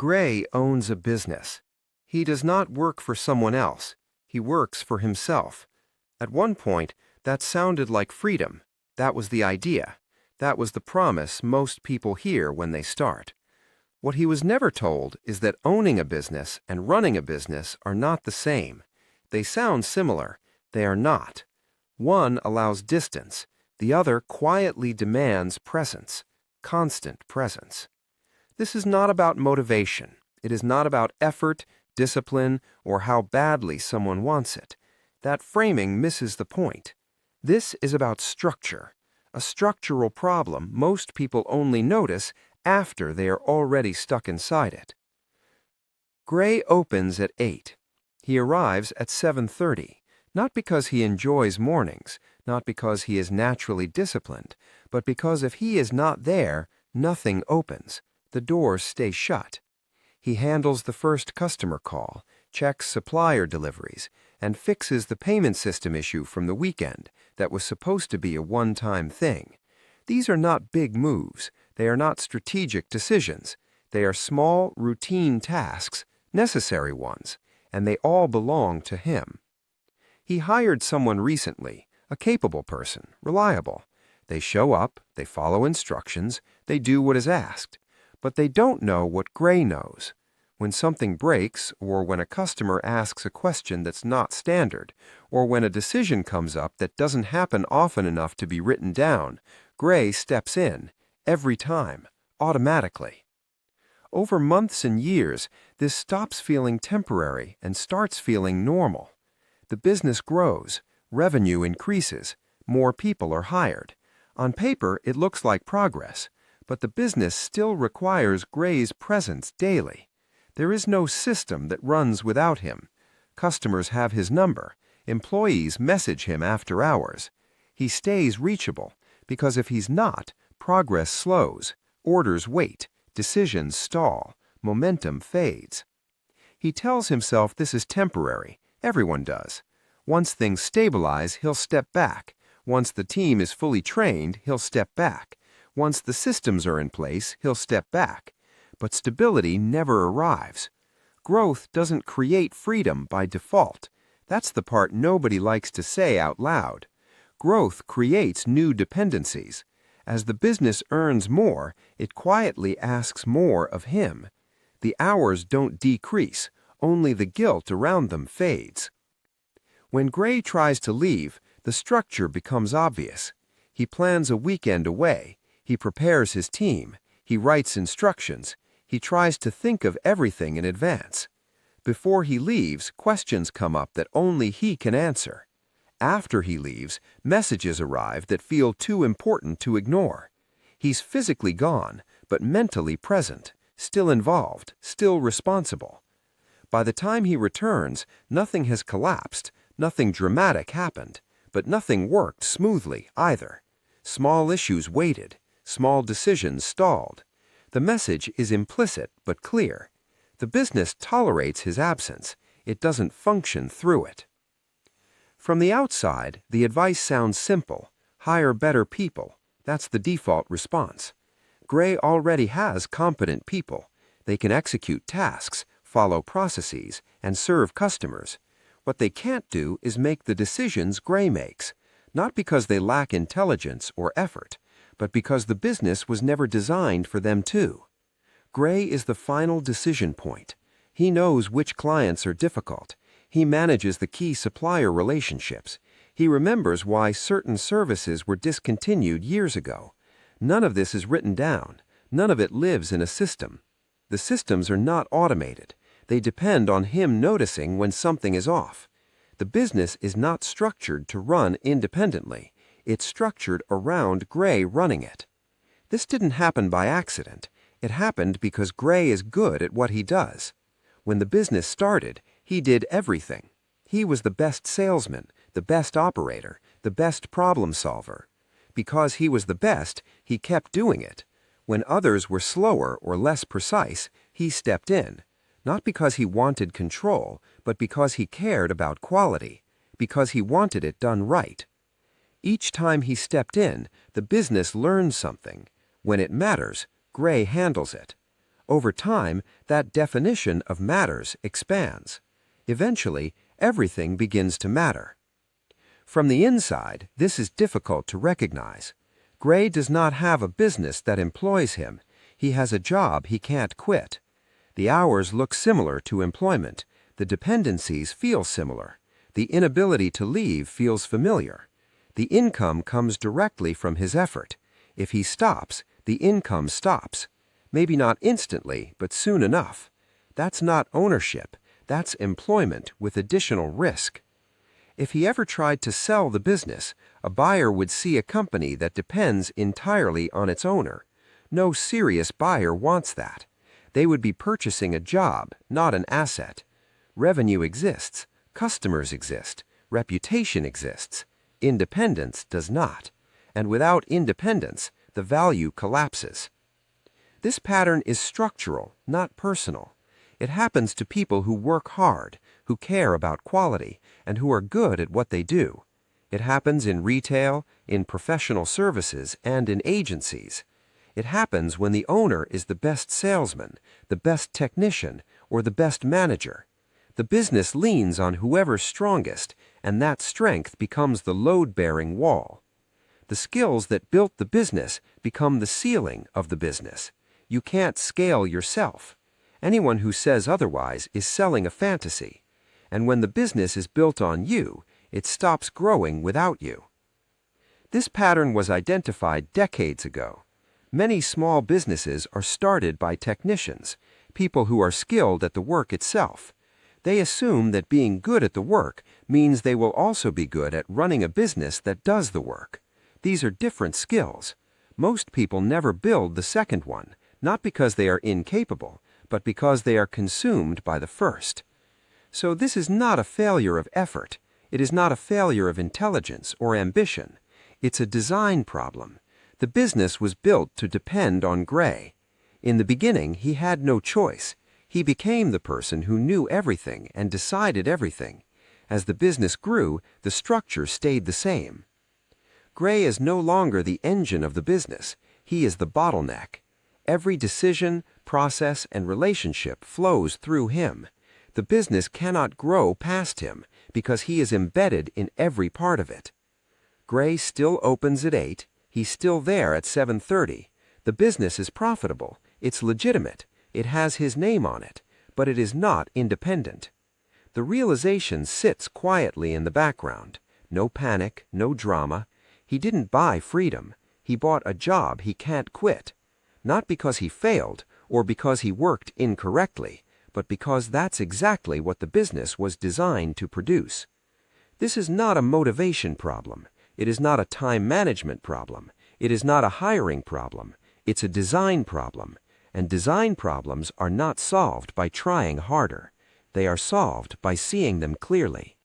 Gray owns a business. He does not work for someone else. He works for himself. At one point, that sounded like freedom. That was the idea. That was the promise most people hear when they start. What he was never told is that owning a business and running a business are not the same. They sound similar. They are not. One allows distance. The other quietly demands presence, constant presence. This is not about motivation. It is not about effort, discipline, or how badly someone wants it. That framing misses the point. This is about structure, a structural problem most people only notice after they are already stuck inside it. Gray opens at 8. He arrives at 7:30, not because he enjoys mornings, not because he is naturally disciplined, but because if he is not there, nothing opens. The doors stay shut. He handles the first customer call, checks supplier deliveries, and fixes the payment system issue from the weekend that was supposed to be a one-time thing. These are not big moves. They are not strategic decisions. They are small, routine tasks, necessary ones, and they all belong to him. He hired someone recently, a capable person, reliable. They show up, they follow instructions, they do what is asked. But they don't know what Gray knows. When something breaks, or when a customer asks a question that's not standard, or when a decision comes up that doesn't happen often enough to be written down, Gray steps in, every time, automatically. Over months and years, this stops feeling temporary and starts feeling normal. The business grows, revenue increases, more people are hired. On paper, it looks like progress, but the business still requires Gray's presence daily. There is no system that runs without him. Customers have his number. Employees message him after hours. He stays reachable, because if he's not, progress slows, orders wait, decisions stall, momentum fades. He tells himself this is temporary. Everyone does. Once things stabilize, he'll step back. Once the team is fully trained, he'll step back. Once the systems are in place, he'll step back. But stability never arrives. Growth doesn't create freedom by default. That's the part nobody likes to say out loud. Growth creates new dependencies. As the business earns more, it quietly asks more of him. The hours don't decrease, only the guilt around them fades. When Gray tries to leave, the structure becomes obvious. He plans a weekend away. He prepares his team. He writes instructions. He tries to think of everything in advance. Before he leaves, questions come up that only he can answer. After he leaves, messages arrive that feel too important to ignore. He's physically gone, but mentally present, still involved, still responsible. By the time he returns, nothing has collapsed, nothing dramatic happened, but nothing worked smoothly either. Small issues waited. Small decisions stalled. The message is implicit but clear. The business tolerates his absence. It doesn't function through it. From the outside, the advice sounds simple. Hire better people. That's the default response. Gray already has competent people. They can execute tasks, follow processes, and serve customers. What they can't do is make the decisions Gray makes, not because they lack intelligence or effort, but because the business was never designed for them to. Gray is the final decision point. He knows which clients are difficult. He manages the key supplier relationships. He remembers why certain services were discontinued years ago. None of this is written down. None of it lives in a system. The systems are not automated. They depend on him noticing when something is off. The business is not structured to run independently. It's structured around Gray running it. This didn't happen by accident. It happened because Gray is good at what he does. When the business started, he did everything. He was the best salesman, the best operator, the best problem solver. Because he was the best, he kept doing it. When others were slower or less precise, he stepped in. Not because he wanted control, but because he cared about quality, because he wanted it done right. Each time he stepped in, the business learned something. When it matters, Gray handles it. Over time, that definition of matters expands. Eventually, everything begins to matter. From the inside, this is difficult to recognize. Gray does not have a business that employs him. He has a job he can't quit. The hours look similar to employment. The dependencies feel similar. The inability to leave feels familiar. The income comes directly from his effort. If he stops, the income stops. Maybe not instantly, but soon enough. That's not ownership. That's employment with additional risk. If he ever tried to sell the business, a buyer would see a company that depends entirely on its owner. No serious buyer wants that. They would be purchasing a job, not an asset. Revenue exists, customers exist, reputation exists. Independence does not. And without independence, the value collapses. This pattern is structural, not personal. It happens to people who work hard, who care about quality, and who are good at what they do. It happens in retail, in professional services, and in agencies. It happens when the owner is the best salesman, the best technician, or the best manager. The business leans on whoever's strongest, and that strength becomes the load-bearing wall. The skills that built the business become the ceiling of the business. You can't scale yourself. Anyone who says otherwise is selling a fantasy. And when the business is built on you, it stops growing without you. This pattern was identified decades ago. Many small businesses are started by technicians, people who are skilled at the work itself. They assume that being good at the work means they will also be good at running a business that does the work. These are different skills. Most people never build the second one, not because they are incapable, but because they are consumed by the first. So this is not a failure of effort. It is not a failure of intelligence or ambition. It's a design problem. The business was built to depend on Gray. In the beginning, he had no choice. He became the person who knew everything and decided everything. As the business grew, the structure stayed the same. Gray is no longer the engine of the business. He is the bottleneck. Every decision, process, and relationship flows through him. The business cannot grow past him because he is embedded in every part of it. Gray still opens at 8. He's still there at 7:30. The business is profitable. It's legitimate. It has his name on it, but it is not independent. The realization sits quietly in the background. No panic, no drama. He didn't buy freedom. He bought a job he can't quit. Not because he failed or because he worked incorrectly, but because that's exactly what the business was designed to produce. This is not a motivation problem. It is not a time management problem. It is not a hiring problem. It's a design problem. And design problems are not solved by trying harder. They are solved by seeing them clearly.